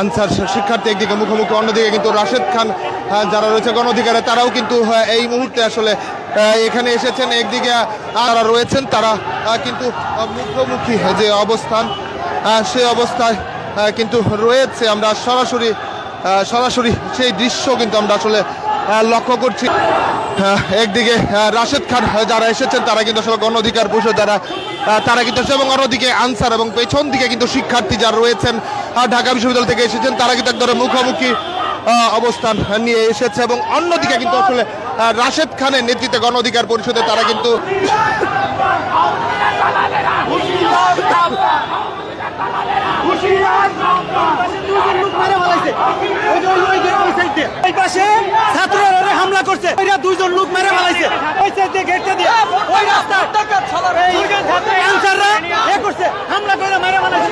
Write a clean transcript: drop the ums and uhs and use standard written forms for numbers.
Answer শিক্ষার্থী একদিকে মুখোমুখি, অন্যদিকে কিন্তু রাশেদ খান যারা রয়েছে গণ অধিকারে তারাও কিন্তু এই মুহূর্তে আসলে এখানে এসেছেন। একদিকে যারা রয়েছেন তারা কিন্তু মুখোমুখি যে অবস্থান সে অবস্থায় কিন্তু রয়েছে। আমরা সরাসরি সেই দৃশ্য কিন্তু আমরা আসলে লক্ষ্য করছি। একদিকে রাশেদ খান যারা এসেছেন তারা কিন্তু আসলে গণ অধিকার পরিষদ যারা তারা কিন্তু এবং অন্যদিকে আনসার এবং পেছন দিকে কিন্তু শিক্ষার্থী যারা রয়েছেন ঢাকা বিশ্ববিদ্যালয় থেকে এসেছেন তারা কিন্তু একদম মুখোমুখি অবস্থান নিয়ে এসেছে। এবং অন্যদিকে কিন্তু আসলে রাশেদ খানের নেতৃত্বে গণ অধিকার পরিষদে তারা কিন্তু হামলা করছে, দুইজন লোক মেরে ফেলাইছে ওই রাস্তায় হামলা করে মেরে ফেলাইছে।